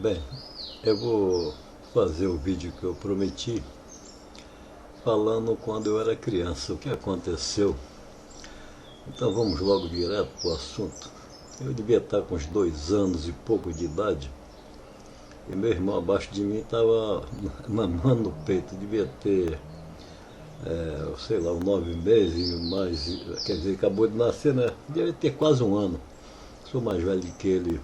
Bem, eu vou fazer o vídeo que eu prometi falando quando eu era criança, o que aconteceu. Então vamos logo direto para o assunto. Eu devia estar com uns 2 anos e pouco de idade e meu irmão abaixo de mim estava mamando no peito, devia ter, sei lá, uns 9 meses, mais, quer dizer, acabou de nascer, né? Devia ter quase um ano. Sou mais velho que ele,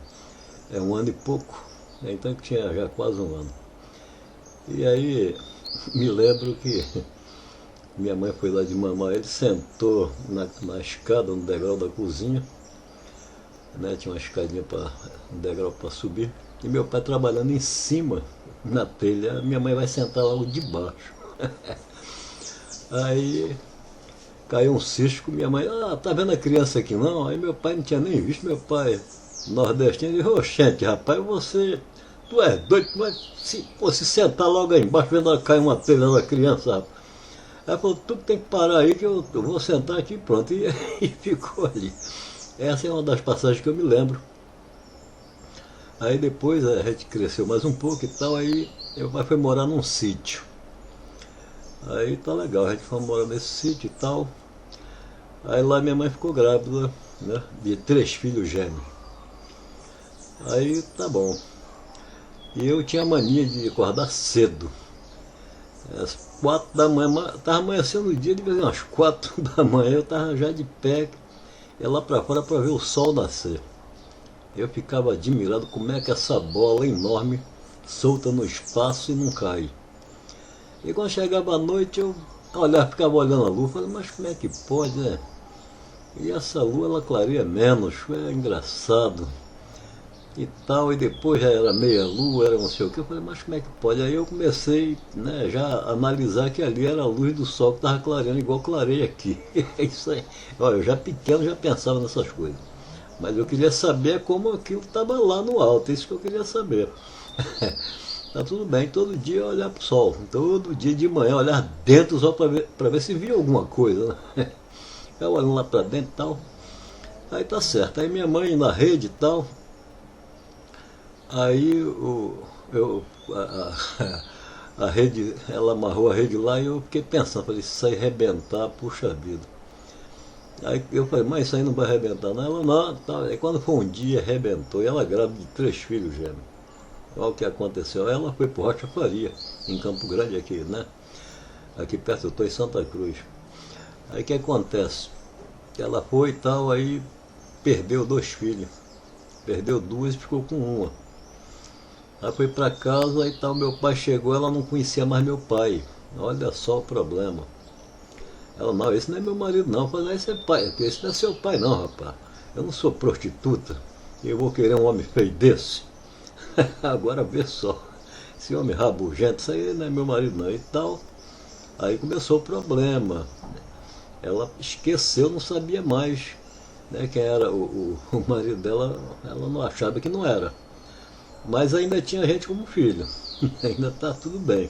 é um ano e pouco, né? Então eu tinha já quase um ano. E aí me lembro que minha mãe foi lá de mamar, ele sentou na escada, no degrau da cozinha, né? Tinha uma escadinha um degrau para subir, e meu pai trabalhando em cima, na telha, minha mãe vai sentar logo de baixo. Aí caiu um cisco, minha mãe, tá vendo a criança aqui não? Aí meu pai não tinha nem visto, meu pai nordestino, ele disse, oxente, rapaz, tu é doido, mas se sentar logo aí embaixo, vendo ela cair uma telha da criança, rapaz. Ela falou, tu tem que parar aí que eu vou sentar aqui e pronto. E ficou ali. Essa é uma das passagens que eu me lembro. Aí depois a gente cresceu mais um pouco e tal, aí meu pai foi morar num sítio. Aí tá legal, a gente foi morar nesse sítio e tal. Aí lá minha mãe ficou grávida, né, de 3 filhos gêmeos. Aí tá bom. E eu tinha mania de acordar cedo. Às 4 da manhã, estava amanhecendo o dia, de vez umas 4 da manhã, eu estava já de pé, ia lá para fora para ver o sol nascer. Eu ficava admirado como é que essa bola enorme solta no espaço e não cai. E quando chegava a noite, eu olhava, ficava olhando a lua, falei, mas como é que pode, né? E essa lua, ela clareia menos, é engraçado. E tal, e depois já era meia lua, era não sei o que, eu falei, mas como é que pode? Aí eu comecei, né, já a analisar que ali era a luz do sol que estava clareando igual clareia aqui. É isso aí. Olha, eu já pequeno já pensava nessas coisas. Mas eu queria saber como aquilo estava lá no alto, é isso que eu queria saber. Tá tudo bem, todo dia eu olhar para o sol, todo dia de manhã olhar dentro do sol para ver se via alguma coisa, né? Eu olhando lá para dentro e tal. Aí tá certo, aí minha mãe na rede e tal. Aí a rede, ela amarrou a rede lá e eu fiquei pensando, falei, se isso aí arrebentar, puxa vida. Aí eu falei, mas isso aí não vai arrebentar não. Ela não, tá. Aí quando foi um dia, arrebentou, e ela grávida de 3 filhos gêmeos. Olha o que aconteceu, ela foi pro Rocha Faria, em Campo Grande aqui, né? Aqui perto, eu estou em Santa Cruz. Aí o que acontece? Ela foi e tal, aí perdeu 2 filhos. Perdeu 2 e ficou com uma. Aí foi para casa, aí tal, meu pai chegou, ela não conhecia mais meu pai. Olha só o problema. Ela, não, esse não é meu marido não. Eu falei, esse é pai, esse não é seu pai não, rapaz. Eu não sou prostituta. E eu vou querer um homem feio desse. Agora vê só. Esse homem rabugento, isso aí não é meu marido não. E tal. Aí começou o problema. Ela esqueceu, não sabia mais, né, quem era o marido dela, ela não achava que não era. Mas ainda tinha gente como filho. Ainda tá tudo bem.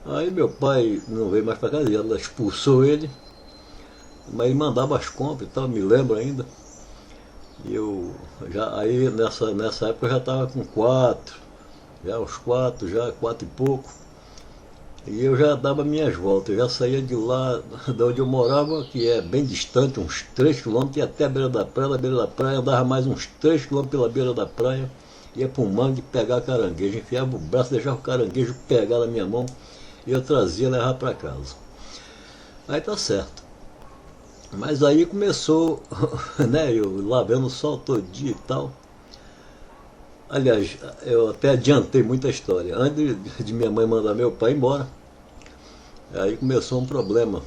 Aí meu pai não veio mais para casa, ela expulsou ele, mas ele mandava as compras e tal, me lembro ainda. E eu já aí nessa época eu já estava com 4, já os 4, já 4 e pouco. E eu já dava minhas voltas, eu já saía de lá, de onde eu morava, que é bem distante, uns 3 quilômetros, ia até a beira da praia, andava mais uns 3 quilômetros pela beira da praia, ia para um mangue pegar caranguejo, enfiava o braço, deixava o caranguejo pegar na minha mão, e eu trazia e levava para casa. Aí tá certo. Mas aí começou, né, eu lá vendo o sol todo dia e tal. Aliás, eu até adiantei muita história. Antes de minha mãe mandar meu pai embora, aí começou um problema.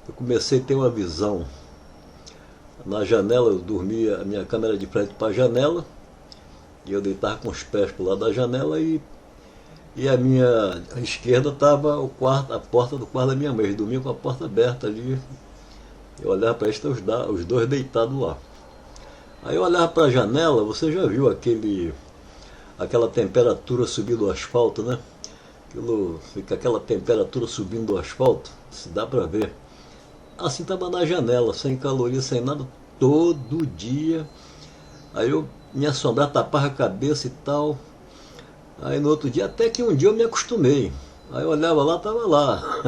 Eu comecei a ter uma visão. Na janela, eu dormia, a minha cama era de frente para a janela, e eu deitava com os pés para o lado da janela e a minha esquerda estava a porta do quarto da minha mãe. Eu dormia com a porta aberta ali. Eu olhava para eles, os dois deitados lá. Aí eu olhava para a janela, você já viu aquela temperatura subindo do asfalto, né? Fica aquela temperatura subindo do asfalto, se dá para ver. Assim estava na janela, sem caloria, sem nada, todo dia. Aí eu me assombrava, tapava a cabeça e tal. Aí no outro dia, até que um dia eu me acostumei. Aí eu olhava lá, tava lá.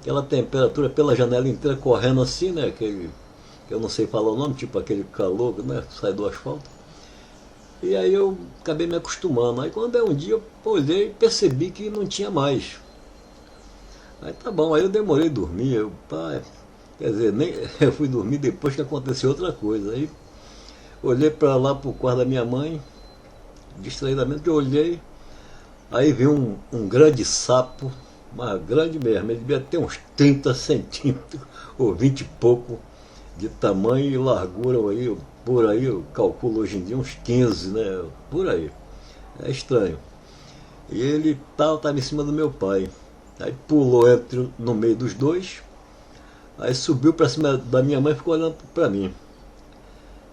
Aquela temperatura pela janela inteira correndo assim, né? Aquele, eu não sei falar o nome, tipo aquele calor, né? Que sai do asfalto. E aí eu acabei me acostumando. Aí quando é um dia eu olhei e percebi que não tinha mais. Aí tá bom, aí eu demorei a dormir. Quer dizer, nem, eu fui dormir depois que aconteceu outra coisa. Aí olhei para lá pro quarto da minha mãe, distraidamente eu olhei, aí vi um grande sapo, mas grande mesmo, ele devia ter uns 30 centímetros, ou 20 e pouco, de tamanho e largura aí, por aí, eu calculo hoje em dia uns 15, né? Por aí. É estranho. E ele estava em cima do meu pai. Aí pulou no meio dos dois, aí subiu para cima da minha mãe e ficou olhando para mim.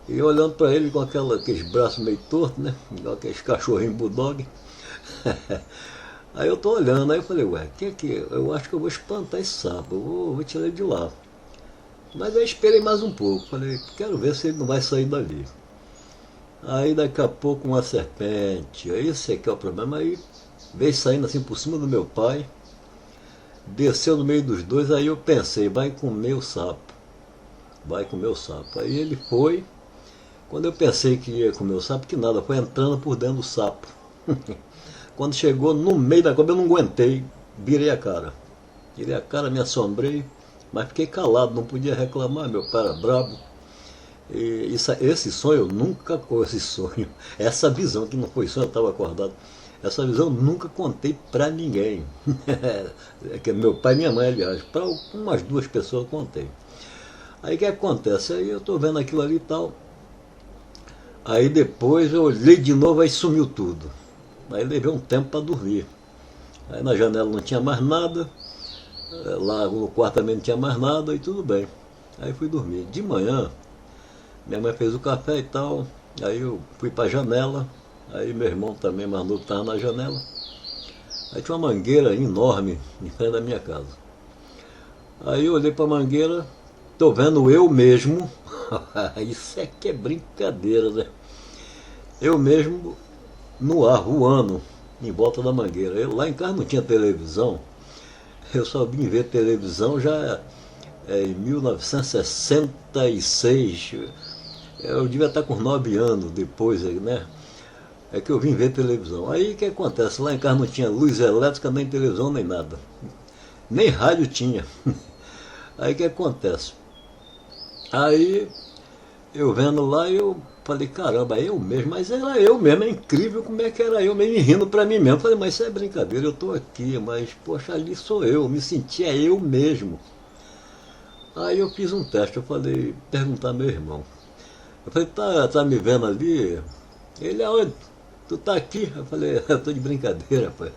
E eu olhando para ele com aqueles braços meio tortos, né? Igual aqueles cachorrinhos bulldog. Aí eu tô olhando, aí eu falei, ué, eu acho que eu vou espantar esse sapo, eu vou tirar ele de lá. Mas aí esperei mais um pouco, falei, quero ver se ele não vai sair dali. Aí daqui a pouco uma serpente, aí esse aqui é o problema, aí veio saindo assim por cima do meu pai, desceu no meio dos dois, aí eu pensei, vai comer o sapo, vai comer o sapo. Aí ele foi, quando eu pensei que ia comer o sapo, que nada, foi entrando por dentro do sapo. Quando chegou no meio da cobra, eu não aguentei, virei a cara. Virei a cara, me assombrei, mas fiquei calado, não podia reclamar, meu pai era brabo. E esse sonho, eu nunca, esse sonho, essa visão, que não foi sonho, eu estava acordado, essa visão eu nunca contei pra ninguém. Que meu pai e minha mãe, aliás, para umas 2 pessoas eu contei. Aí o que acontece? Aí eu estou vendo aquilo ali e tal. Aí depois eu olhei de novo, aí sumiu tudo. Aí levei um tempo para dormir. Aí na janela não tinha mais nada, lá no quarto também não tinha mais nada, e tudo bem. Aí fui dormir. De manhã, minha mãe fez o café e tal, aí eu fui para a janela, aí meu irmão também, mais novo, estava na janela. Aí tinha uma mangueira enorme em frente da minha casa. Aí eu olhei para a mangueira, tô vendo eu mesmo, isso é que é brincadeira, né? Eu mesmo no ar, voando, em volta da mangueira. Lá em casa não tinha televisão, eu só vim ver televisão já em 1966, eu devia estar com 9 anos depois, né? É que eu vim ver televisão. Aí o que acontece? Lá em casa não tinha luz elétrica, nem televisão, nem nada. Nem rádio tinha. Aí o que acontece? Aí eu vendo lá, eu falei, caramba, é eu mesmo, mas era eu mesmo, é incrível como é que era eu mesmo, rindo pra mim mesmo. Falei, mas isso é brincadeira, eu tô aqui, mas poxa, ali sou eu, me sentia eu mesmo. Aí eu fiz um teste, eu falei, perguntar ao meu irmão. Eu falei, tá me vendo ali? Ele, aonde? Tu tá aqui? Eu falei, eu tô de brincadeira, rapaz,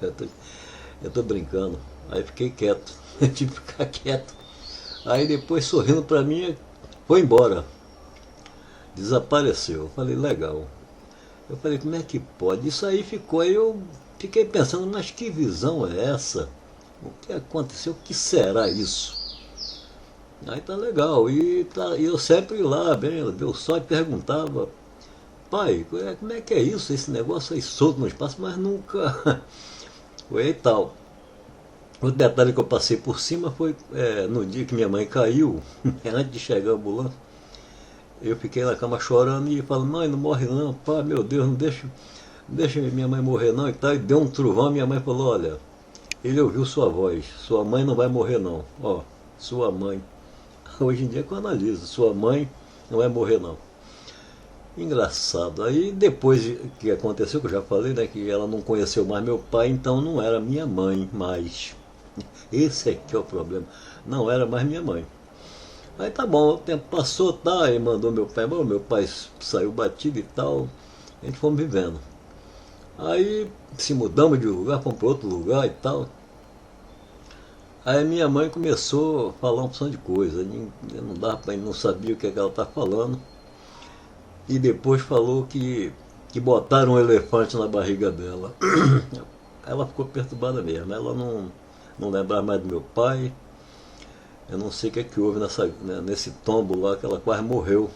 eu tô brincando. Aí fiquei quieto, tive que ficar quieto. Aí depois, sorrindo pra mim, foi embora. Desapareceu. Eu falei, legal. Eu falei, como é que pode? Isso aí ficou, aí eu fiquei pensando, mas que visão é essa? O que aconteceu? O que será isso? Aí tá legal. E eu sempre lá, bem, deu só e perguntava, pai, como é que é isso? Esse negócio aí solto no espaço, mas nunca foi e tal. O detalhe que eu passei por cima foi no dia que minha mãe caiu, antes de chegar a ambulância. Eu fiquei na cama chorando e falando, mãe, não morre não, pá, meu Deus, não deixa minha mãe morrer não e tal. E deu um trovão, minha mãe falou, olha, ele ouviu sua voz, sua mãe não vai morrer não, ó, sua mãe. Hoje em dia que eu analiso, sua mãe não vai morrer não. Engraçado. Aí depois que aconteceu, que eu já falei, né, que ela não conheceu mais meu pai, então não era minha mãe mais. Esse é que é o problema. Não era mais minha mãe. Aí tá bom, o tempo passou, tá, aí mandou meu pai saiu batido e tal, a gente fomos vivendo. Aí se mudamos de lugar, fomos para outro lugar e tal. Aí minha mãe começou a falar uma opção de coisa, não dava pra, não sabia o que ela estava falando. E depois falou que botaram um elefante na barriga dela. Ela ficou perturbada mesmo, ela não lembrava mais do meu pai. Eu não sei o que houve nesse tombo lá, que ela quase morreu.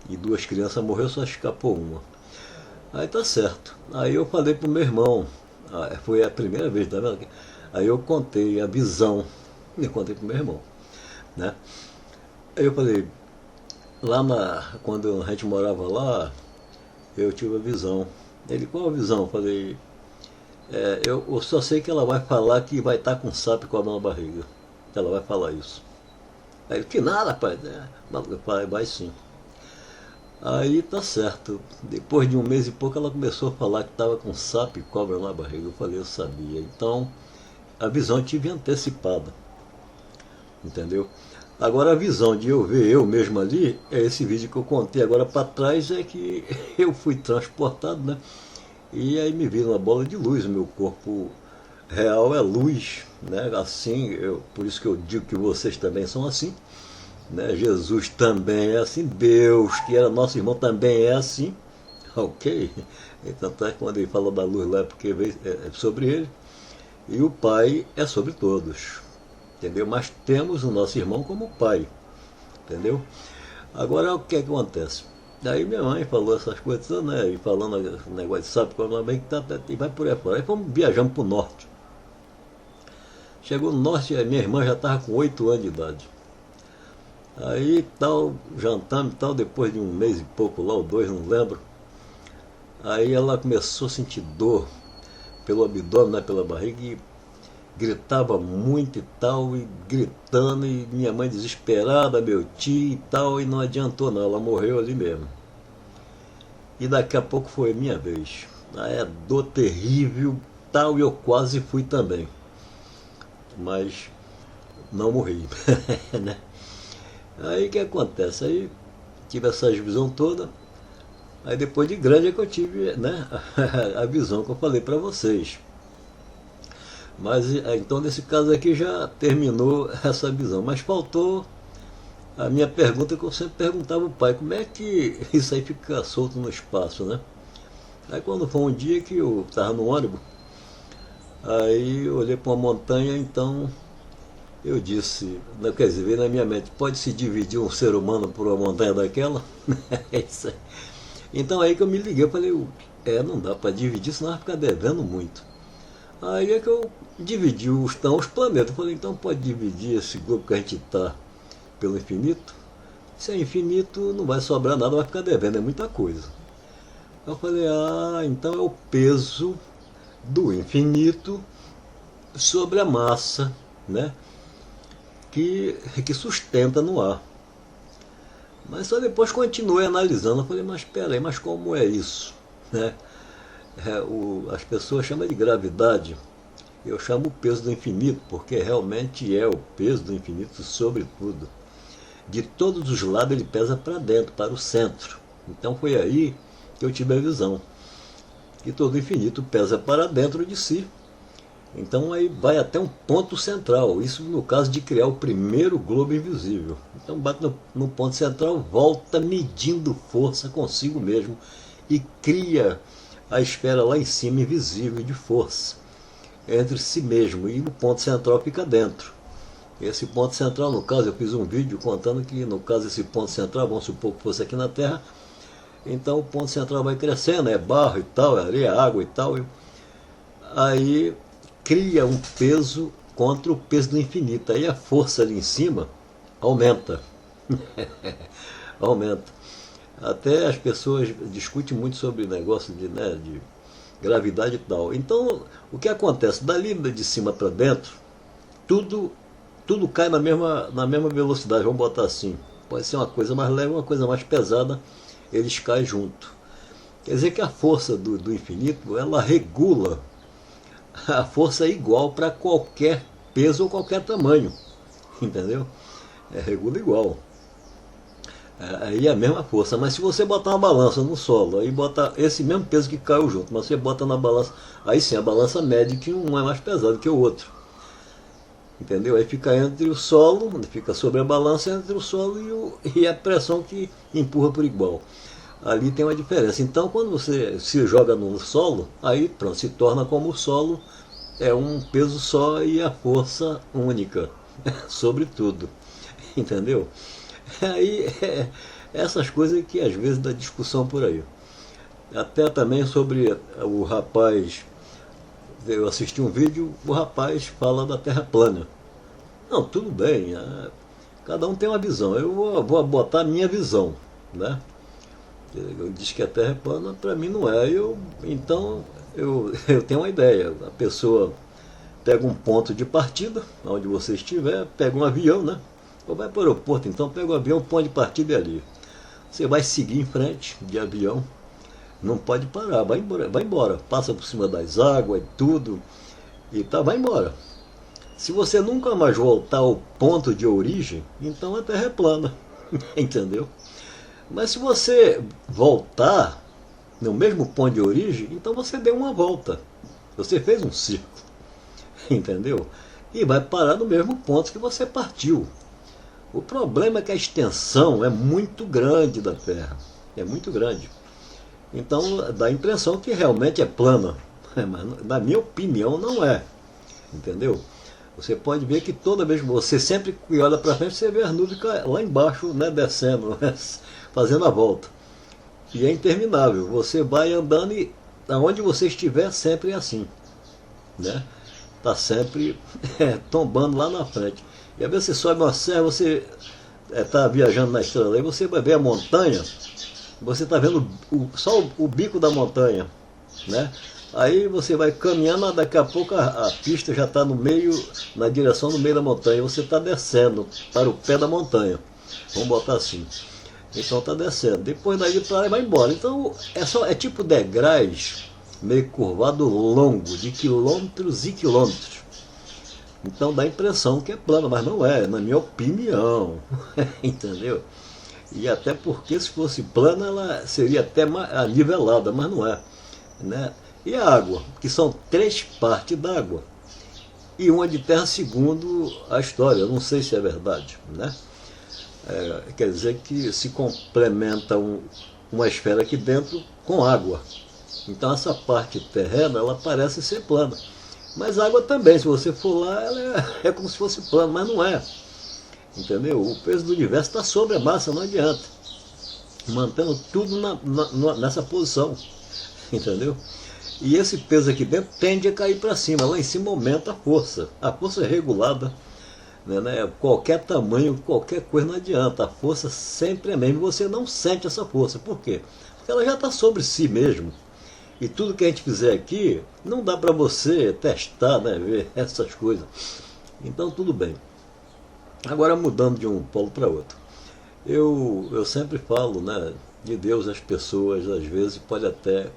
E 2 crianças morreram, só escapou uma. Aí tá certo. Aí eu falei pro meu irmão, foi a primeira vez, tá vendo? Aí eu contei a visão, e contei pro meu irmão, né? Aí eu falei, quando a gente morava lá, eu tive a visão. Ele, qual a visão? Eu falei, eu só sei que ela vai falar que vai estar com sapo e cobra na barriga. Ela vai falar isso. Aí ele, que nada, pai. Eu falei, vai sim. Aí tá certo. Depois de um mês e pouco ela começou a falar que estava com sapo e cobra na barriga. Eu falei, eu sabia. Então a visão eu tive antecipada. Entendeu? Agora a visão de eu ver eu mesmo ali, é esse vídeo que eu contei agora para trás, é que eu fui transportado, né? E aí me vi uma bola de luz, o meu corpo real é luz, né? Assim, por isso que eu digo que vocês também são assim, né? Jesus também é assim, Deus, que era nosso irmão, também é assim, ok? Então, quando ele falou da luz lá, porque é sobre ele, e o Pai é sobre todos, entendeu? Mas temos o nosso irmão como pai, entendeu? Agora, o que acontece? Daí minha mãe falou essas coisas, né? E falando o negócio de sabe, bem que e vai por aí fora. Aí fomos viajando para o norte. Chegou no norte, a minha irmã já estava com 8 anos de idade. Aí tal, jantamos e tal, depois de um mês e pouco lá, ou 2, não lembro. Aí ela começou a sentir dor pelo abdômen, né, pela barriga, e gritava muito e tal, e gritando, e minha mãe desesperada, meu tio e tal, e não adiantou não, ela morreu ali mesmo. E daqui a pouco foi minha vez. Aí a dor terrível, tal, e eu quase fui também. Mas não morri, né? Aí o que acontece? Aí tive essa visão toda, aí depois de grande é que eu tive, né, a visão que eu falei para vocês. Mas então nesse caso aqui já terminou essa visão, mas faltou a minha pergunta que eu sempre perguntava ao pai, como é que isso aí fica solto no espaço, né? Aí quando foi um dia que eu estava no ônibus, aí eu olhei para uma montanha, então eu disse, quer dizer, veio na minha mente, pode se dividir um ser humano por uma montanha daquela? É isso aí. Então aí que eu me liguei, eu falei, não dá para dividir, senão vai ficar devendo muito. Aí é que eu dividi os planetas. Eu falei, então pode dividir esse globo que a gente está pelo infinito? Se é infinito, não vai sobrar nada, vai ficar devendo, é muita coisa. Eu falei, então é o peso do infinito sobre a massa, né? Que sustenta no ar. Mas só depois continuei analisando, eu falei, mas espera aí, mas como é isso? Né? As pessoas chamam de gravidade, eu chamo o peso do infinito, porque realmente é o peso do infinito sobre tudo. De todos os lados ele pesa para dentro, para o centro. Então foi aí que eu tive a visão. Que todo infinito pesa para dentro de si. Então aí vai até um ponto central, isso no caso de criar o primeiro globo invisível. Então bate no ponto central, volta medindo força consigo mesmo e cria a esfera lá em cima invisível de força entre si mesmo, e o ponto central fica dentro. Esse ponto central, no caso, eu fiz um vídeo contando que no caso esse ponto central, vamos supor que fosse aqui na Terra, então o ponto central vai crescendo, é barro e tal, é areia, água e tal, aí cria um peso contra o peso do infinito. Aí a força ali em cima aumenta. Aumenta. Até as pessoas discutem muito sobre negócio de gravidade e tal. Então, o que acontece? Dali de cima para dentro, tudo cai na mesma velocidade, vamos botar assim. Pode ser uma coisa mais leve, uma coisa mais pesada, eles caem junto. Quer dizer que a força do infinito, ela regula. A força é igual para qualquer peso ou qualquer tamanho, entendeu? Regula igual. Aí é a mesma força, mas se você botar uma balança no solo, aí bota esse mesmo peso que caiu junto, mas você bota na balança, aí sim a balança mede que um é mais pesado que o outro, entendeu? Aí fica entre o solo, fica sobre a balança entre o solo e a pressão que empurra por igual. Ali tem uma diferença. Então quando você se joga no solo, aí pronto, se torna como o solo, é um peso só e a força única sobre tudo, entendeu? Aí essas coisas que às vezes dá discussão por aí. Até também sobre o rapaz, eu assisti um vídeo, o rapaz fala da Terra plana. Não, tudo bem, cada um tem uma visão. Eu vou botar a minha visão, né? Eu disse que a Terra é plana, para mim não é. Eu tenho uma ideia. A pessoa pega um ponto de partida, onde você estiver, pega um avião, né? Ou vai para o aeroporto, então pega o avião, ponto de partida é ali. Você vai seguir em frente de avião, não pode parar, vai embora. Passa por cima das águas e tudo, e tá, vai embora. Se você nunca mais voltar ao ponto de origem, então a Terra é plana, entendeu? Mas se você voltar no mesmo ponto de origem, então você deu uma volta. Você fez um círculo, entendeu? E vai parar no mesmo ponto que você partiu. O problema é que a extensão é muito grande da Terra. É muito grande. Então dá a impressão que realmente é plana. Mas na minha opinião não é. Entendeu? Você pode ver que toda vez que você sempre olha para frente, você vê as nuvens lá embaixo, né, descendo, fazendo a volta. E é interminável. Você vai andando e aonde você estiver sempre é assim. Né? Está sempre tombando lá na frente. E às vezes você sobe uma serra, você está viajando na estrada, aí você vai ver a montanha, você está vendo só o bico da montanha, né? Aí você vai caminhando, daqui a pouco a pista já está no meio, na direção do meio da montanha, você está descendo para o pé da montanha, vamos botar assim. Então está descendo, depois daí para lá vai embora. Então é tipo degraus meio curvado longo, de quilômetros e quilômetros. Então dá a impressão que é plano, mas não é, na minha opinião. Entendeu? E até porque se fosse plana, ela seria até nivelada, mas não é. Né? E a água, que são 3 partes d'água. E uma de terra, segundo a história. Eu não sei se é verdade. Né? Quer dizer que se complementa uma esfera aqui dentro com água. Então essa parte terrena, ela parece ser plana. Mas a água também, se você for lá, ela é como se fosse plano, mas não é. Entendeu? O peso do universo está sobre a massa, não adianta. Mantendo tudo nessa posição. Entendeu? E esse peso aqui dentro tende a cair para cima. Lá em cima aumenta a força. A força é regulada. Né? Qualquer tamanho, qualquer coisa não adianta. A força sempre é a mesma. Você não sente essa força. Por quê? Porque ela já está sobre si mesmo. E tudo que a gente fizer aqui, não dá para você testar, né, ver essas coisas. Então tudo bem. Agora mudando de um polo para outro. Eu sempre falo, né, de Deus, as pessoas às vezes podem até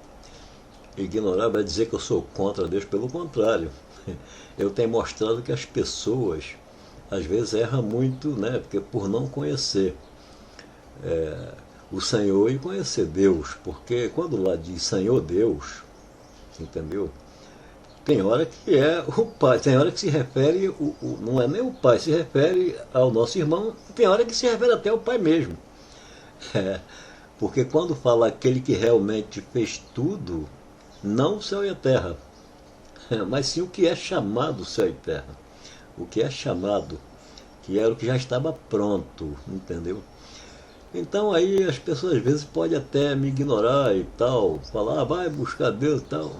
ignorar, vai dizer que eu sou contra Deus, pelo contrário. Eu tenho mostrado que as pessoas às vezes erram muito, né, porque por não conhecer o Senhor e conhecer Deus, porque quando lá diz Senhor Deus, entendeu? Tem hora que é o Pai, tem hora que se refere, não é nem o Pai, se refere ao nosso irmão, tem hora que se refere até ao Pai mesmo. Porque quando fala aquele que realmente fez tudo, não o céu e a terra, mas sim o que é chamado céu e terra, o que é chamado, que era o que já estava pronto, entendeu? Então aí as pessoas às vezes podem até me ignorar e tal, falar, vai buscar Deus e tal.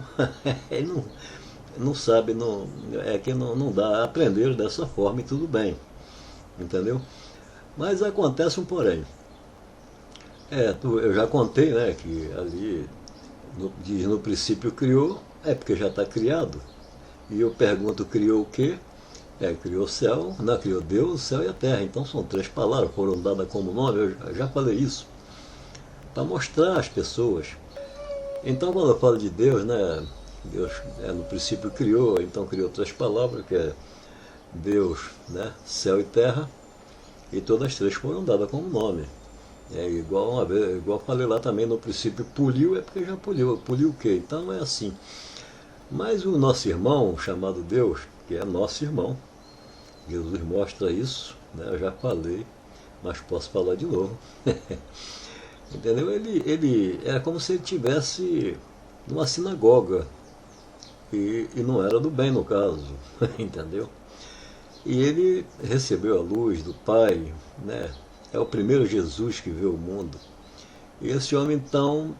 Ele não sabe, é que não dá, aprender dessa forma e tudo bem, entendeu? Mas acontece um porém. Eu já contei, né, que ali diz no princípio criou, porque já está criado. E eu pergunto, criou o quê? Criou o céu, não, criou Deus, o céu e a terra. Então são 3 palavras, foram dadas como nome, eu já falei isso. Para mostrar às pessoas. Então quando eu falo de Deus, né, Deus no princípio criou, então criou 3 palavras, que é Deus, né, céu e terra, e todas as 3 foram dadas como nome. Igual uma vez, igual falei lá também no princípio, puliu, é porque já puliu o quê? Então é assim. Mas o nosso irmão, chamado Deus, que é nosso irmão, Jesus mostra isso, né? Eu já falei, mas posso falar de novo. Entendeu? Ele era como se ele estivesse numa sinagoga, e não era do bem no caso, entendeu? E ele recebeu a luz do Pai, né? É o primeiro Jesus que vê o mundo. E esse homem então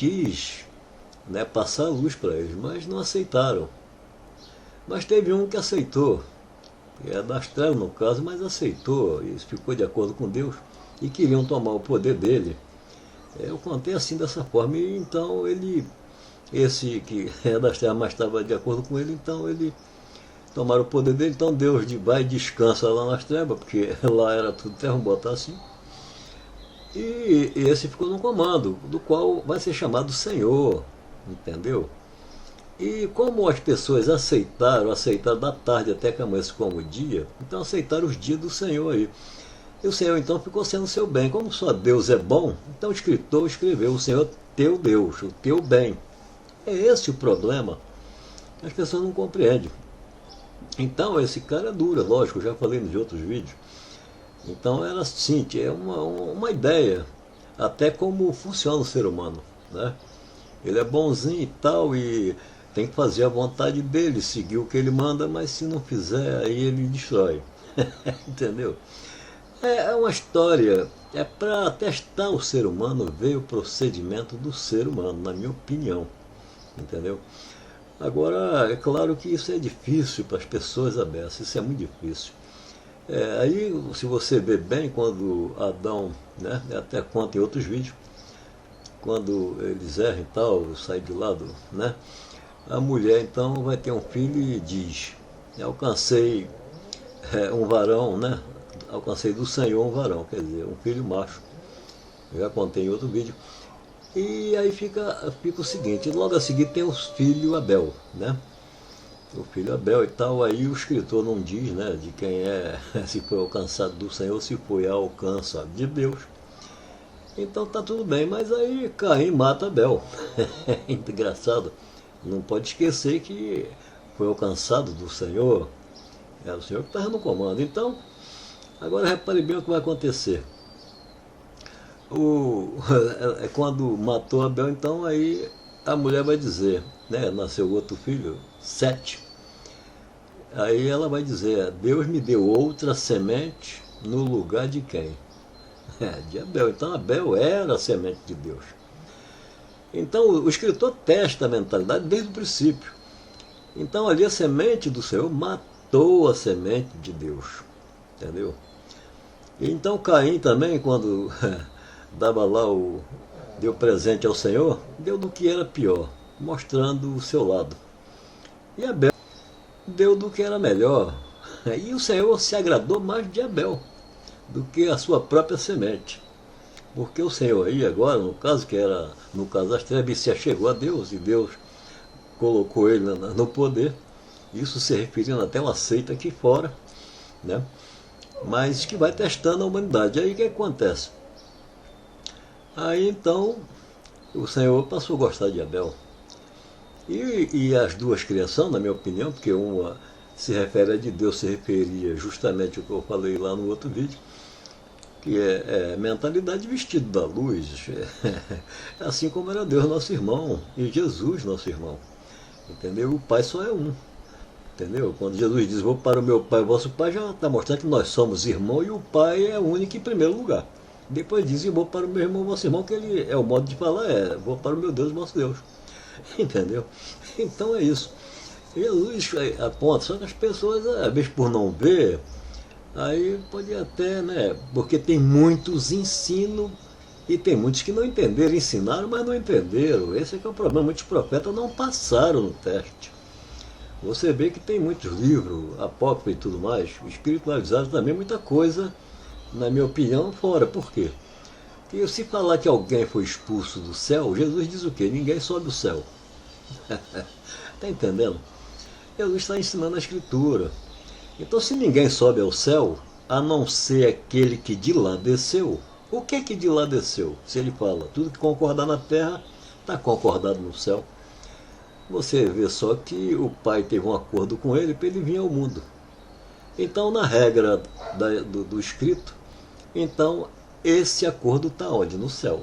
quis, né, passar a luz para eles, mas não aceitaram. Mas teve um que aceitou, que é das trevas no caso, mas aceitou e ficou de acordo com Deus e queriam tomar o poder dele. Eu contei assim dessa forma, e então esse que é das trevas, mas estava de acordo com ele, então ele tomaram o poder dele, então Deus vai e descansa lá nas trevas, porque lá era tudo terra, vamos botar assim. E esse ficou no comando, do qual vai ser chamado Senhor, entendeu? E como as pessoas aceitaram da tarde até que amanhece como o dia, então aceitaram os dias do Senhor aí. E o Senhor então ficou sendo seu bem. Como só Deus é bom, então o escritor escreveu: o Senhor teu Deus, o teu bem. É esse o problema. As pessoas não compreendem. Então esse cara é duro, lógico, eu já falei nos outros vídeos. Então era assim, é uma ideia, até como funciona o ser humano, né? Ele é bonzinho e tal, e tem que fazer a vontade dele, seguir o que ele manda, mas se não fizer, aí ele destrói. Entendeu? É uma história, é para testar o ser humano, ver o procedimento do ser humano, na minha opinião. Entendeu? Agora, é claro que isso é difícil para as pessoas abertas, isso é muito difícil. Aí, se você vê bem, quando Adão, né, até conta em outros vídeos, quando eles erram e tal, saem de lado, né, a mulher então vai ter um filho e diz: alcancei um varão, né, alcancei do Senhor um varão, quer dizer, um filho macho. Eu já contei em outro vídeo. E aí fica o seguinte, logo a seguir tem os filhos Abel, né? O filho Abel e tal, aí o escritor não diz, né, de quem é, se foi alcançado do Senhor, se foi alcançado de Deus. Então tá tudo bem, mas aí Caim mata Abel. Engraçado. Não pode esquecer que foi alcançado do Senhor, era o Senhor que estava no comando. Então, agora repare bem o que vai acontecer. Quando matou Abel, então aí a mulher vai dizer, né, nasceu outro filho, Sete. Aí ela vai dizer: Deus me deu outra semente no lugar de quem? De Abel. Então Abel era a semente de Deus. Então o escritor testa a mentalidade desde o princípio. Então ali a semente do Senhor matou a semente de Deus. Entendeu? E então Caim também, quando dava lá deu presente ao Senhor, deu do que era pior, mostrando o seu lado. E Abel deu do que era melhor. E o Senhor se agradou mais de Abel do que a sua própria semente. Porque o Senhor aí agora, no caso que era, no caso das trevas, se achegou a Deus, e Deus colocou ele no poder. Isso se referindo até uma seita aqui fora, né? Mas que vai testando a humanidade. Aí o que acontece? Aí então o Senhor passou a gostar de Abel. E as duas criações, na minha opinião, porque uma se refere a de Deus, se referia justamente ao que eu falei lá no outro vídeo, que é mentalidade vestido da luz, assim como era Deus nosso irmão, e Jesus nosso irmão. Entendeu? O Pai só é um. Entendeu? Quando Jesus diz: vou para o meu Pai, o vosso Pai, já está mostrando que nós somos irmãos, e o Pai é único em primeiro lugar. Depois diz: vou para o meu irmão, vosso irmão, que ele é o modo de falar, vou para o meu Deus, vosso Deus. Entendeu? Então é isso. Jesus aponta, só que as pessoas, às vezes por não ver, aí pode até, né? Porque tem muitos ensinos e tem muitos que não entenderam, ensinaram, mas não entenderam. Esse é que é o problema. Muitos profetas não passaram no teste. Você vê que tem muitos livros, apócrifos e tudo mais, espiritualizados também, muita coisa, na minha opinião, fora. Por quê? Porque se falar que alguém foi expulso do céu, Jesus diz o quê? Ninguém sobe o céu. Está entendendo? Jesus está ensinando a Escritura. Então, se ninguém sobe ao céu, a não ser aquele que de lá desceu, o que é que de lá desceu? Se ele fala, tudo que concordar na terra, está concordado no céu. Você vê só que o Pai teve um acordo com ele para ele vir ao mundo. Então, na regra do escrito, então esse acordo está onde? No céu.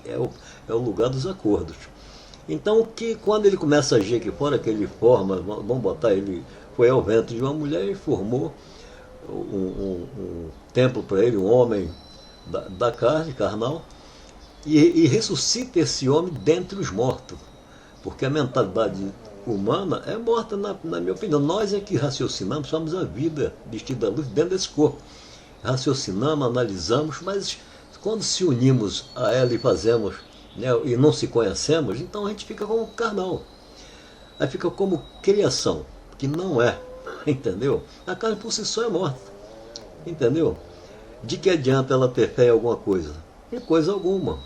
É o lugar dos acordos. Então, que quando ele começa a agir aqui fora, que ele forma, vamos botar, ele foi ao ventre de uma mulher e formou um templo para ele, um homem da carne, carnal, e ressuscita esse homem dentre os mortos. Porque a mentalidade humana é morta, na minha opinião. Nós é que raciocinamos, somos a vida vestida da luz dentro desse corpo. Raciocinamos, analisamos, mas quando se unimos a ela e fazemos, né, e não se conhecemos, então a gente fica como carnal. Aí fica como criação, que não é, entendeu? A carne por si só é morta, entendeu? De que adianta ela ter fé em alguma coisa? Em coisa alguma,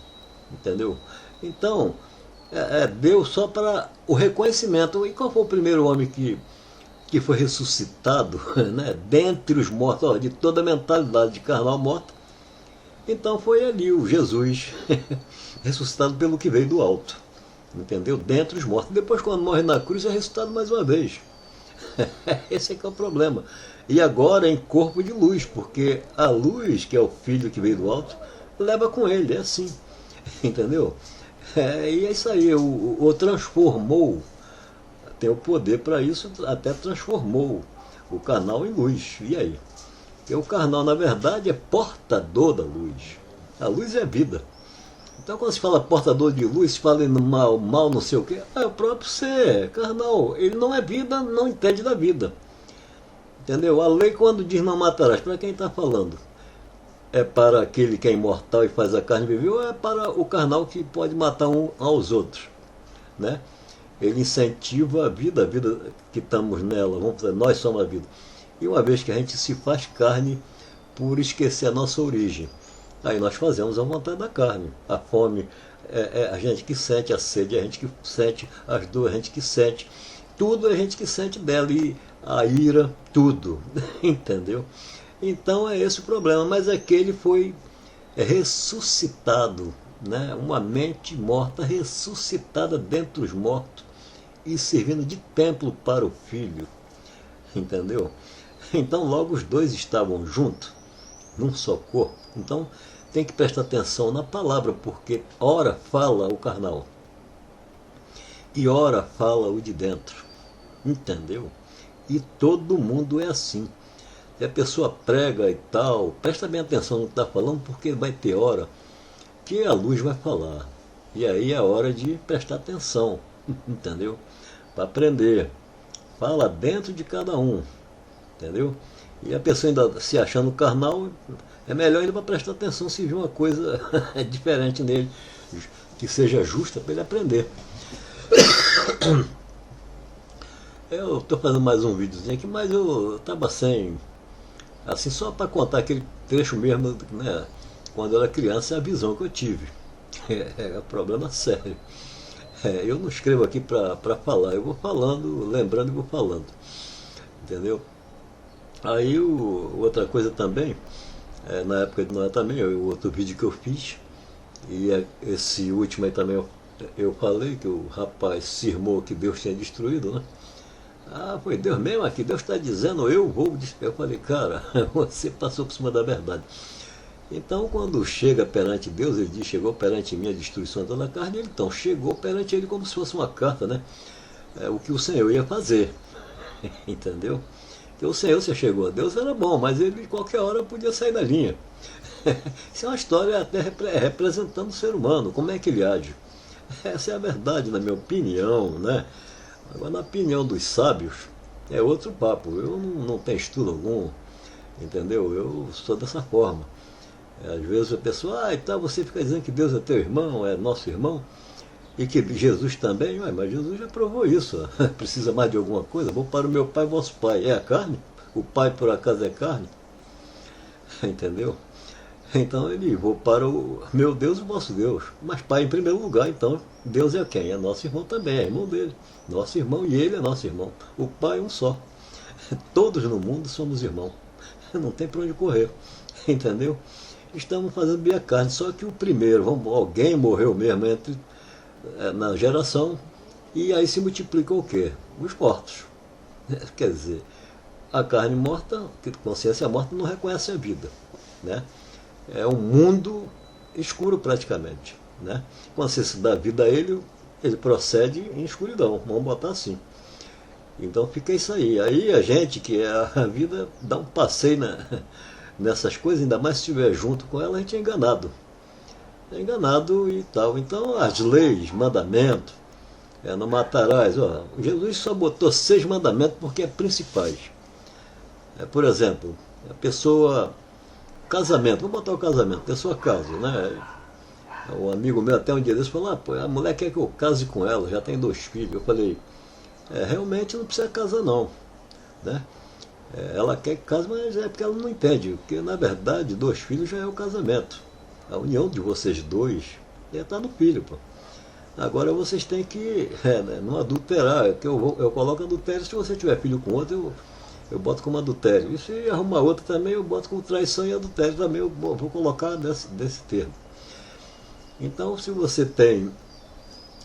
entendeu? Então, Deus só para o reconhecimento. E qual foi o primeiro homem que foi ressuscitado, né, dentre os mortos, ó, de toda a mentalidade de carnal morta? Então foi ali o Jesus, ressuscitado pelo que veio do alto, entendeu? Dentre os mortos. Depois, quando morre na cruz, é ressuscitado mais uma vez. Esse é que é o problema. E agora em corpo de luz, porque a luz, que é o Filho que veio do alto, leva com ele, é assim, entendeu? E é isso aí, o transformou, tem o poder para isso, até transformou o carnal em luz. E aí? Porque o carnal, na verdade, é portador da luz. A luz é vida. Então, quando se fala portador de luz, se fala em mal, não sei o quê, é o próprio ser carnal. Ele não é vida, não entende da vida. Entendeu? A lei, quando diz não matarás, para quem está falando? É para aquele que é imortal e faz a carne viver, ou é para o carnal que pode matar um aos outros? Né? Ele incentiva a vida que estamos nela, vamos dizer, nós somos a vida. E uma vez que a gente se faz carne por esquecer a nossa origem, aí nós fazemos a vontade da carne. A fome é a gente que sente, a sede é a gente que sente, as dores é a gente que sente, tudo é a gente que sente dela, e a ira, tudo, entendeu? Então é esse o problema, mas é que ele foi ressuscitado, né? Uma mente morta ressuscitada dentre os mortos e servindo de templo para o Filho, entendeu? Então logo os dois estavam juntos, num só corpo. Então tem que prestar atenção na palavra, porque ora fala o carnal e ora fala o de dentro, entendeu? E todo mundo é assim. Se a pessoa prega e tal, presta bem atenção no que está falando, porque vai ter hora que a luz vai falar. E aí é hora de prestar atenção, entendeu? Para aprender. Fala dentro de cada um, entendeu? E a pessoa ainda se achando carnal, é melhor ainda para prestar atenção se vir uma coisa diferente nele, que seja justa para ele aprender. Eu estou fazendo mais um videozinho aqui, mas eu estava sem... Assim, só para contar aquele trecho mesmo, né? Quando eu era criança, é a visão que eu tive. É um problema sério. Eu não escrevo aqui para falar, eu vou falando, lembrando e vou falando. Entendeu? Aí outra coisa também, na época de Noé também, o outro vídeo que eu fiz, e esse último aí também eu falei que o rapaz cismou que Deus tinha destruído, né? Ah, foi Deus mesmo aqui, Deus está dizendo, eu vou despedir. Eu falei, cara, você passou por cima da verdade. Então, quando chega perante Deus, ele diz, chegou perante mim a destruição de toda a carne, ele então chegou perante ele como se fosse uma carta, né? O que o Senhor ia fazer, entendeu? Porque o Senhor, se chegou a Deus, era bom, mas ele, qualquer hora, podia sair da linha. Isso é uma história até representando o ser humano, como é que ele age. Essa é a verdade, na minha opinião, né? Agora, na opinião dos sábios, é outro papo. Eu não tenho estudo algum, entendeu? Eu sou dessa forma. Às vezes a pessoa, então você fica dizendo que Deus é teu irmão, é nosso irmão, e que Jesus também, mas Jesus já provou isso. Precisa mais de alguma coisa? Vou para o meu pai e vosso pai. É a carne? O pai por acaso é carne? Entendeu? Então ele, vou para o meu Deus e o vosso Deus. Mas pai em primeiro lugar, então Deus é quem? É nosso irmão também, é irmão dele. Nosso irmão e ele é nosso irmão. O pai é um só. Todos no mundo somos irmãos. Não tem para onde correr. Entendeu? Estamos fazendo bem a carne. Só que o primeiro, alguém morreu mesmo na geração. E aí se multiplicou o quê? Os mortos. Quer dizer, a carne morta, consciência morta, não reconhece a vida, né? É um mundo escuro praticamente, né? Quando você se dá vida a ele, ele procede em escuridão, vamos botar assim. Então fica isso aí. Aí a gente, que é a vida, dá um passeio nessas coisas, ainda mais se estiver junto com ela, a gente é enganado. é enganado e tal. Então as leis, mandamentos, não matarás. Ó, Jesus só botou 6 mandamentos porque é principais. Por exemplo, a pessoa, casamento, vamos botar o casamento, a pessoa casa, né? Um amigo meu até um dia desse falou, pô, a mulher quer que eu case com ela, já tem 2 filhos. Eu falei, realmente não precisa casar não, né? Ela quer que case, mas é porque ela não entende, porque na verdade 2 filhos já é o casamento. A união de vocês dois está no filho, pô. Agora vocês têm que não adulterar, que eu coloco adultério, se você tiver filho com outro, eu boto como adultério. E se arrumar outra também, eu boto como traição e adultério também, eu vou colocar desse termo. Então, se você tem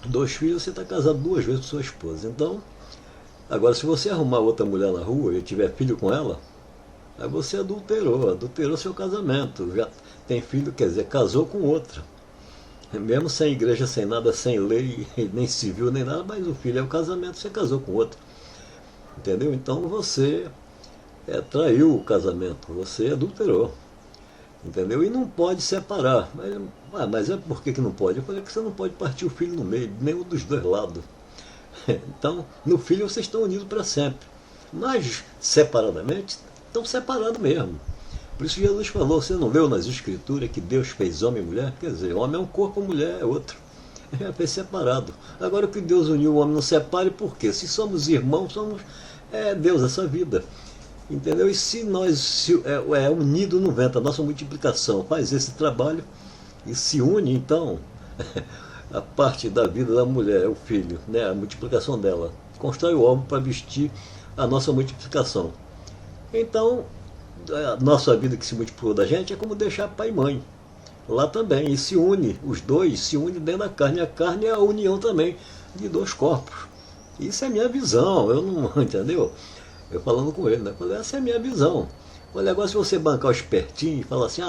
2 filhos, você está casado 2 vezes com sua esposa. Então, agora se você arrumar outra mulher na rua e tiver filho com ela, aí você adulterou seu casamento. Já tem filho, quer dizer, casou com outra. Mesmo sem igreja, sem nada, sem lei, nem civil, nem nada, mas o filho é o casamento, você casou com outro. Entendeu? Então você traiu o casamento, você adulterou. Entendeu? E não pode separar. Mas por que não pode? Eu falei que você não pode partir o filho no meio, nenhum dos 2 lados. Então, no filho vocês estão unidos para sempre. Mas, separadamente, estão separados mesmo. Por isso Jesus falou, você não leu nas Escrituras que Deus fez homem e mulher? Quer dizer, homem é um corpo, mulher é outro. Fez separado. Agora o que Deus uniu, o homem não separe, por quê? Se somos irmãos, somos Deus, essa vida. Entendeu? E se nós unido no vento, a nossa multiplicação faz esse trabalho e se une, então, a parte da vida da mulher, o filho, né, a multiplicação dela, constrói o homem para vestir a nossa multiplicação. Então, a nossa vida que se multiplicou da gente é como deixar pai e mãe. Lá também, e se une, os dois se unem dentro da carne. A carne é a união também de 2 corpos. Isso é a minha visão, eu não, entendeu? Eu falando com ele, né? Falei, essa é a minha visão. O negócio é você bancar o espertinho e falar assim,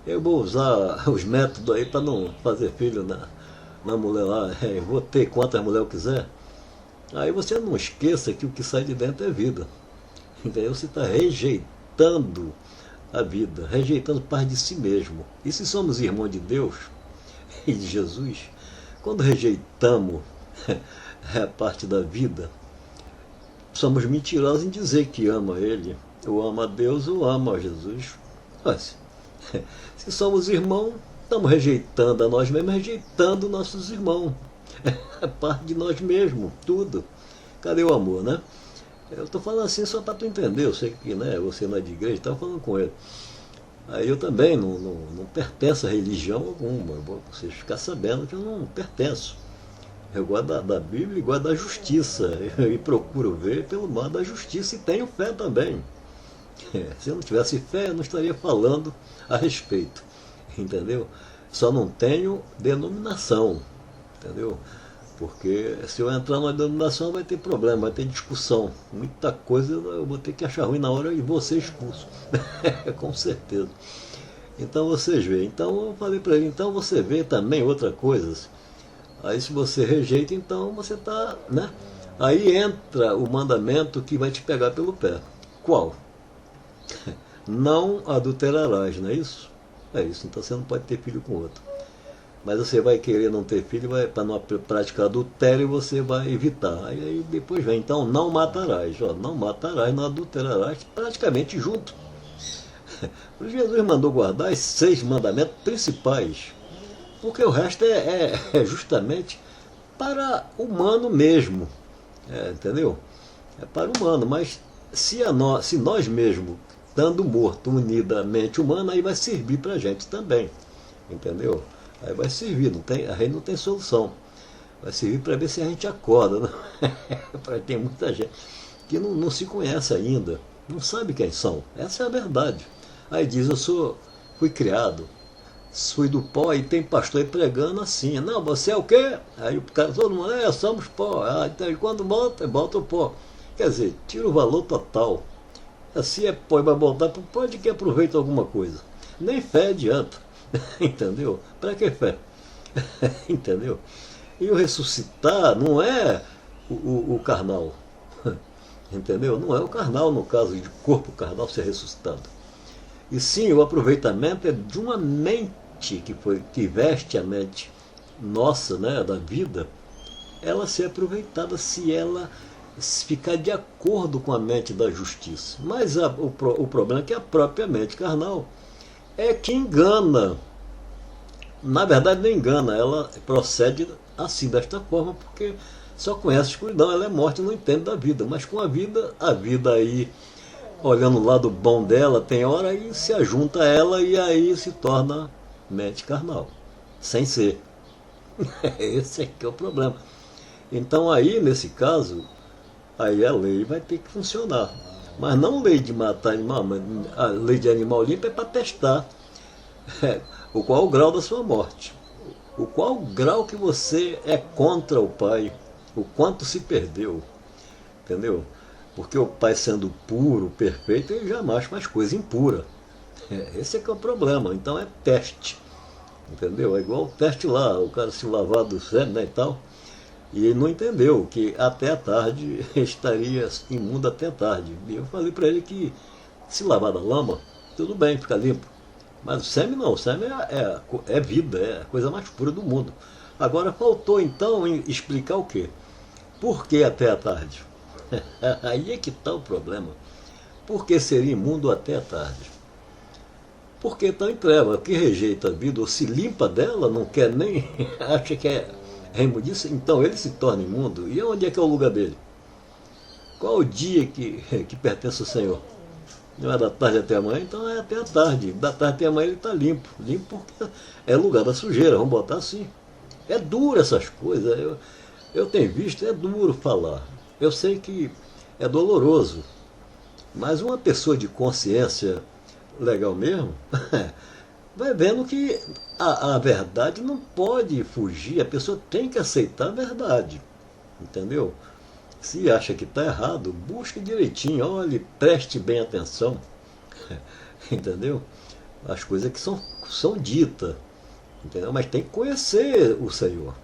eu vou usar os métodos aí para não fazer filho na mulher lá, vou ter quantas mulheres eu quiser. Aí você não esqueça que o que sai de dentro é vida. Entendeu? Você está rejeitando a vida, rejeitando parte de si mesmo. E se somos irmãos de Deus e de Jesus, quando rejeitamos a parte da vida, somos mentirosos em dizer que ama Ele, ou ama a Deus, ou ama a Jesus. Mas, se somos irmãos, estamos rejeitando a nós mesmos, rejeitando nossos irmãos. É parte de nós mesmos, tudo. Cadê o amor, né? Eu estou falando assim só para tu entender, eu sei que você não é de igreja, estava falando com ele. Aí eu também não pertenço a religião alguma, eu vou vocês ficar sabendo que eu não pertenço. Eu gosto da Bíblia e gosto da justiça, e procuro ver pelo modo da justiça e tenho fé também. Se eu não tivesse fé, eu não estaria falando a respeito, entendeu? Só não tenho denominação, entendeu? Porque se eu entrar numa denominação vai ter problema, vai ter discussão. Muita coisa eu vou ter que achar ruim na hora e vou ser expulso. Com certeza. Então vocês veem. Então eu falei para ele, então você vê também outra coisa. Aí se você rejeita, então você está, né? Aí entra o mandamento que vai te pegar pelo pé. Qual? Não adulterarás, não é isso? É isso, então você não pode ter filho com outro. Mas você vai querer não ter filho para não praticar adultério, você vai evitar. Aí depois vem, então não matarás. Não matarás, não adulterarás, praticamente junto. Jesus mandou guardar os 6 mandamentos principais, porque o resto é justamente para o humano mesmo. Entendeu? É para o humano, mas se nós mesmos, estando morto, unidamente humano, aí vai servir para a gente também. Entendeu? Aí vai servir, aí não tem solução. Vai servir para ver se a gente acorda. Tem muita gente que não se conhece ainda, não sabe quem são. Essa é a verdade. Aí diz, fui criado, fui do pó, e tem pastor aí pregando assim. Não, você é o quê? Aí o cara, todo mundo, somos pó. Então quando bota o pó. Quer dizer, tira o valor total. Assim é pó, vai voltar para o pó de que aproveita alguma coisa. Nem fé adianta. Entendeu? Para que fé? Entendeu? E o ressuscitar não é o carnal. Entendeu? Não é o carnal, no caso de corpo carnal ser ressuscitado. E sim, o aproveitamento é de uma mente mente que veste a mente nossa, né, da vida, ela ser aproveitada se ela ficar de acordo com a mente da justiça. Mas o problema é que a própria mente carnal é que engana. Na verdade, não engana, ela procede assim, desta forma, porque só conhece a escuridão, ela é morte e não entende da vida. Mas com a vida aí, olhando o lado bom dela, tem hora aí se ajunta a ela e aí se torna mente carnal, sem ser. Esse aqui é o problema. Então aí, nesse caso, aí a lei vai ter que funcionar. Mas não lei de matar animal, mas a lei de animal limpo é para testar o qual o grau da sua morte. O qual o grau que você é contra o pai, o quanto se perdeu, entendeu? Porque o pai sendo puro, perfeito, ele jamais faz coisa impura. Esse é que é o problema. Então é teste, entendeu? É igual o teste lá, o cara se lavar do sangue, né, e tal. E ele não entendeu que até a tarde estaria imundo até a tarde. E eu falei para ele que se lavar da lama, tudo bem, fica limpo. Mas o sêmen não, o sêmen é vida, é a coisa mais pura do mundo. Agora faltou então explicar o quê? Por que até a tarde? Aí é que está o problema. Por que seria imundo até a tarde? Porque está em treva, que rejeita a vida ou se limpa dela, não quer nem, acha que é imundice, então ele se torna imundo. E onde é que é o lugar dele? Qual o dia que pertence ao Senhor? Não é da tarde até amanhã, então é até a tarde. Da tarde até amanhã ele está limpo. Limpo porque é lugar da sujeira, vamos botar assim. É duro essas coisas. Eu tenho visto, é duro falar. Eu sei que é doloroso. Mas uma pessoa de consciência legal mesmo, vai vendo que a verdade não pode fugir. A pessoa tem que aceitar a verdade. Entendeu? Se acha que está errado, busque direitinho, olhe, preste bem atenção. Entendeu? As coisas que são ditas. Entendeu? Mas tem que conhecer o Senhor.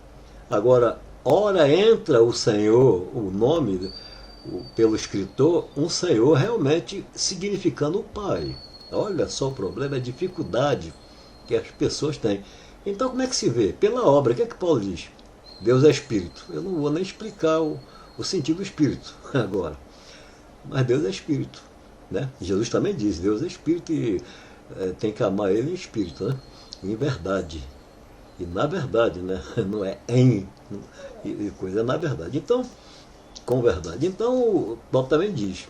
Agora, ora entra o Senhor, o nome pelo escritor, um Senhor realmente significando o Pai. Olha só o problema, a dificuldade que as pessoas têm. Então como é que se vê? Pela obra. O que é que Paulo diz? Deus é Espírito. Eu não vou nem explicar o sentido do Espírito agora. Mas Deus é Espírito. Né? Jesus também diz, Deus é Espírito e tem que amar Ele em Espírito, né? Em verdade. E na verdade, né? Não é em coisa, é na verdade. Então, com verdade. Então, Paulo também diz.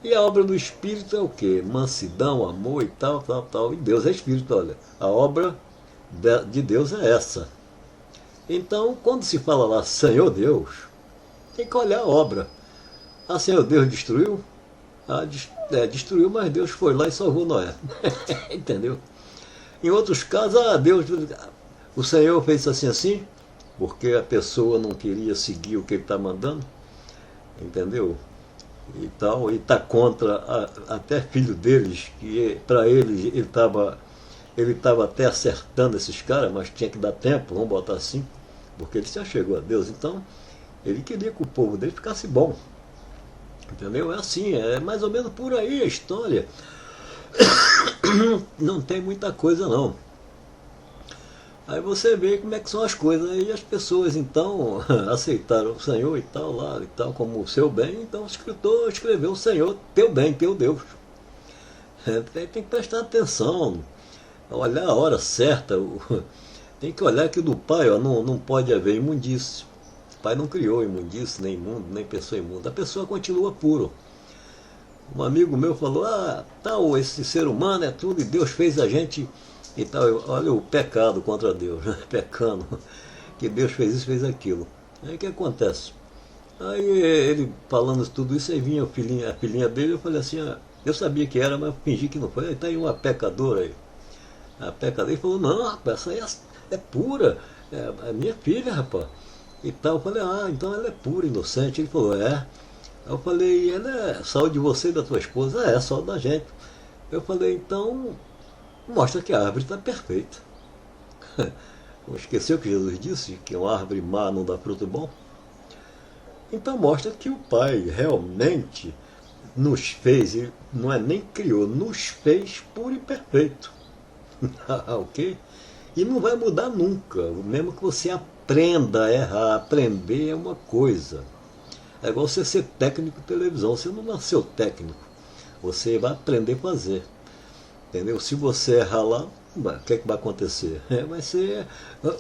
E a obra do Espírito é o quê? Mansidão, amor e tal, tal, tal. E Deus é Espírito, olha. A obra de Deus é essa. Então, quando se fala lá, Senhor Deus, tem que olhar a obra. Ah, Senhor Deus destruiu? Destruiu, mas Deus foi lá e salvou Noé. Entendeu? Em outros casos, Deus, o Senhor fez assim, porque a pessoa não queria seguir o que ele está mandando. Entendeu? E tal, e está contra até filho deles, que para eles ele estava até acertando esses caras, mas tinha que dar tempo, vamos botar assim, porque ele se achegou a Deus. Então, ele queria que o povo dele ficasse bom. Entendeu? É assim, é mais ou menos por aí a história. Não tem muita coisa não. Aí você vê como é que são as coisas. Aí as pessoas então aceitaram o Senhor e tal, lá e tal, como o seu bem. Então o escritor escreveu: o Senhor, teu bem, teu Deus. Tem que prestar atenção, olhar a hora certa. Tem que olhar que do Pai não pode haver imundície. O Pai não criou imundície, nem imundo, nem pessoa imunda. A pessoa continua puro. Um amigo meu falou: tal, esse ser humano é tudo e Deus fez a gente e tal. Olha o pecado contra Deus, né? Pecando, que Deus fez isso, fez aquilo. Aí o que acontece? Aí ele falando tudo isso, aí vinha a filhinha dele, eu falei assim: eu sabia que era, mas eu fingi que não foi. Aí tá aí uma pecadora aí. A pecadora, ele falou: não, rapaz, essa aí é pura, é a minha filha, rapaz. E tal. Eu falei: então ela é pura, inocente. Ele falou: é. Aí eu falei: ela é saúde de você e da tua esposa? É, saúde da gente. Eu falei: então mostra que a árvore está perfeita. Esqueceu que Jesus disse que uma árvore má não dá fruto bom? Então mostra que o Pai realmente nos fez, ele não é nem criou, nos fez puro e perfeito. Ok? E não vai mudar nunca, mesmo que você aprenda a errar. Aprender é uma coisa. É igual você ser técnico de televisão. Você não nasceu técnico. Você vai aprender a fazer. Entendeu? Se você errar lá, o que é que vai acontecer? Vai ser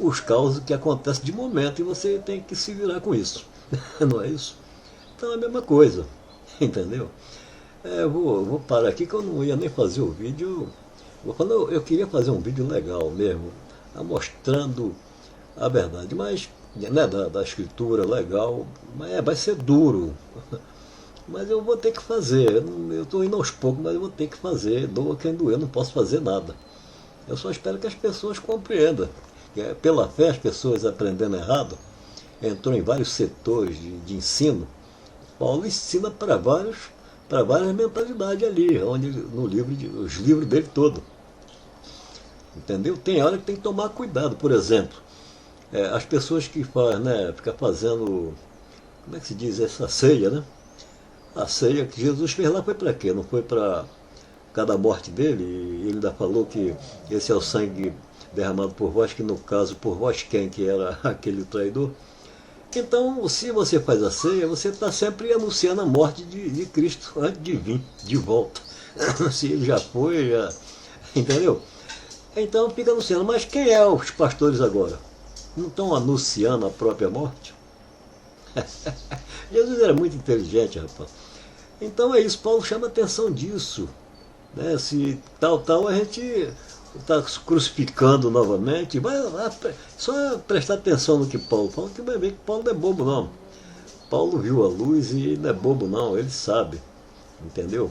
os causos que acontecem de momento e você tem que se virar com isso. Não é isso? Então é a mesma coisa. Entendeu? Eu vou parar aqui que eu não ia nem fazer o vídeo. Quando eu queria fazer um vídeo legal mesmo, mostrando a verdade, mas né, da escritura legal, mas vai ser duro. Mas eu vou ter que fazer. Eu estou indo aos poucos, mas eu vou ter que fazer. Doa quem doer, não posso fazer nada. Eu só espero que as pessoas compreendam. Pela fé, as pessoas aprendendo errado, entrou em vários setores de ensino. Paulo ensina para várias mentalidades ali, onde, no livro, os livros dele todo. Entendeu? Tem hora que tem que tomar cuidado. Por exemplo, as pessoas que ficam fazendo, como é que se diz, essa ceia, né? A ceia que Jesus fez lá foi para quê? Não foi para cada morte dele? E ele ainda falou que esse é o sangue derramado por vós, que no caso, por vós quem? Que era aquele traidor. Então, se você faz a ceia, você está sempre anunciando a morte de Cristo antes de vir de volta. Se ele já foi, entendeu? Então fica anunciando. Mas quem é os pastores agora? Não estão anunciando a própria morte? Jesus era muito inteligente, rapaz. Então é isso, Paulo chama atenção disso. Né? Se tal, a gente está crucificando novamente. Vai só prestar atenção no que Paulo fala, que vai ver que Paulo não é bobo não. Paulo viu a luz e não é bobo não, ele sabe. Entendeu?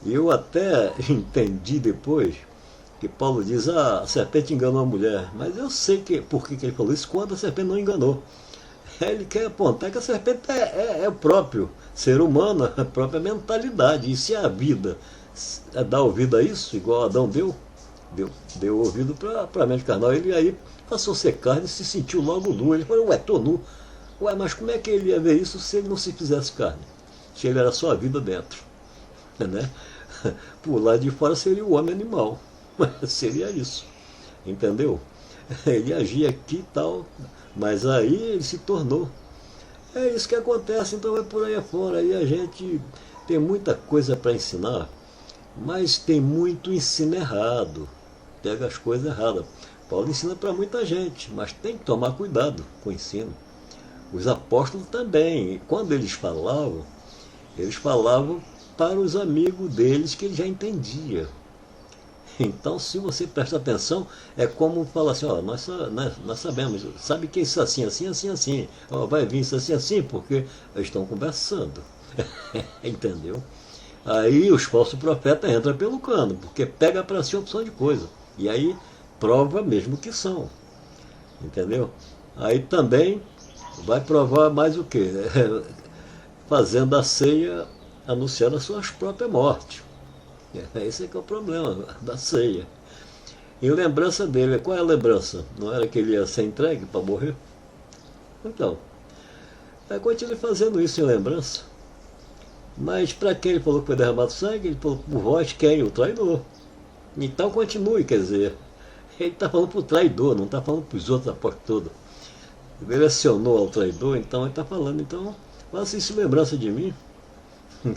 E eu até entendi depois que Paulo diz, a serpente enganou a mulher. Mas eu sei por que ele falou isso quando a serpente não enganou. Ele quer apontar que a serpente é o próprio ser humano, a própria mentalidade. E se a vida dá ouvido a isso, igual Adão deu ouvido para a mente carnal, ele aí passou a ser carne e se sentiu logo nu. Ele falou, ué, tô nu. Ué, mas como é que ele ia ver isso se ele não se fizesse carne? Se ele era só a vida dentro. Né? Por lá de fora seria o homem animal. Seria isso. Entendeu? Ele agia aqui e tal, mas aí ele se tornou. É isso que acontece, então vai por aí afora. Aí a gente tem muita coisa para ensinar, mas tem muito ensino errado. Pega as coisas erradas. Paulo ensina para muita gente, mas tem que tomar cuidado com o ensino. Os apóstolos também, quando eles falavam para os amigos deles que ele já entendia. Então, se você presta atenção, é como falar assim, ó, nós sabemos, sabe que isso assim, assim, assim, assim, ó, vai vir isso assim, assim, porque eles estão conversando. Entendeu? Aí os falsos profetas entram pelo cano, porque pega para si opção de coisa. E aí prova mesmo que são. Entendeu? Aí também vai provar mais o quê? Fazendo a ceia, anunciando as suas próprias mortes. Esse é que é o problema da ceia. Em lembrança dele, qual é a lembrança? Não era que ele ia ser entregue para morrer? Então, continue fazendo isso em lembrança. Mas para quem ele falou que foi derramado sangue, ele falou por vós quem? O traidor. Então continue, quer dizer, ele está falando para o traidor, não está falando para os outros apóstolos todos. Ele acionou ao traidor, então ele está falando, então faça isso em lembrança de mim,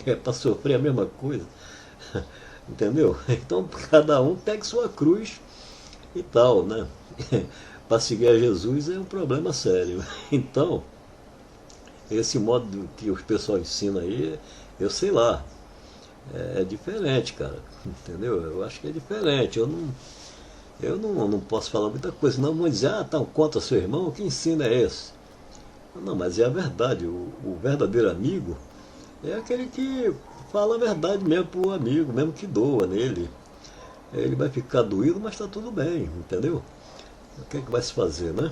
é para sofrer a mesma coisa. Entendeu? Então cada um pega sua cruz e tal, né? Para seguir a Jesus é um problema sério. Então, esse modo que os pessoal ensina aí, eu sei lá, é diferente, cara. Entendeu? Eu acho que é diferente. Eu não posso falar muita coisa, senão vão dizer, tá contra seu irmão, que ensino é esse? Não, mas é a verdade. O verdadeiro amigo é aquele que fala a verdade mesmo pro amigo, mesmo que doa nele. Ele vai ficar doído, mas está tudo bem, entendeu? O que é que vai se fazer, né?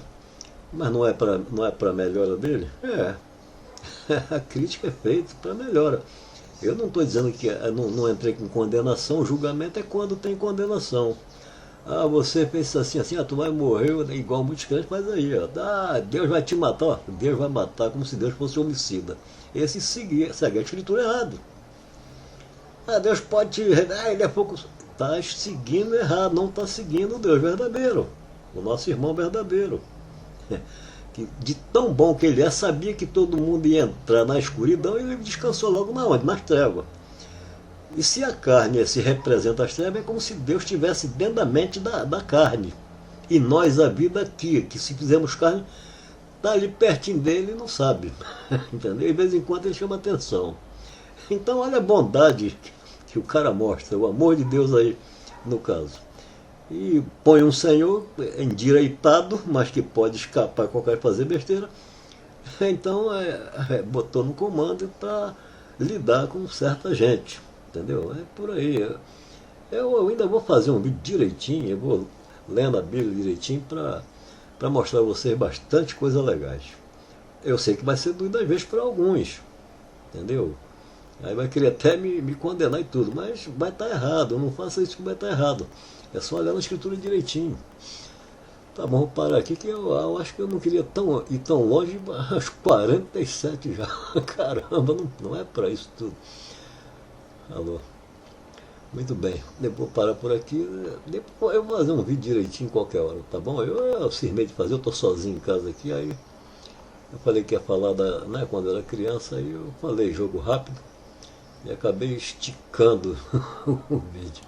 Mas não é para melhora dele? A crítica é feita para melhora. Eu não estou dizendo que não entrei com condenação, o julgamento é quando tem condenação. Você fez assim, tu vai morrer, igual muitos crentes faz aí, ó. Deus vai te matar, ó. Deus vai matar como se Deus fosse homicida. Esse segue a escritura errado. Deus pode te... ele é pouco... Está seguindo errado, não está seguindo o Deus verdadeiro. o nosso irmão verdadeiro. Que, de tão bom que ele é, sabia que todo mundo ia entrar na escuridão e ele descansou logo na onde? Nas trevas. E se a carne se representa as trevas, é como se Deus estivesse dentro da mente da carne. E nós, a vida aqui, que se fizermos carne, está ali pertinho dele e não sabe. Entendeu? De vez em quando ele chama atenção. Então olha a bondade que o cara mostra, o amor de Deus aí, no caso. E põe um senhor endireitado, mas que pode escapar qualquer fazer besteira. Então botou no comando para lidar com certa gente. Entendeu? É por aí. Eu ainda vou fazer um vídeo direitinho, eu vou lendo a Bíblia direitinho para mostrar a vocês bastante coisas legais. Eu sei que vai ser doido às vezes para alguns. Entendeu? Aí vai querer até me condenar e tudo, mas vai estar errado, não faça isso que vai estar errado. É só olhar na escritura direitinho. Tá bom, vou parar aqui que eu acho que eu não queria ir tão longe, aos 47 já. Caramba, não é para isso tudo. Alô? Muito bem, depois vou parar por aqui. Depois eu vou fazer um vídeo direitinho qualquer hora, tá bom? Eu cismei de fazer, eu estou sozinho em casa aqui, aí eu falei que ia falar né, quando eu era criança, aí eu falei jogo rápido e acabei esticando o vídeo.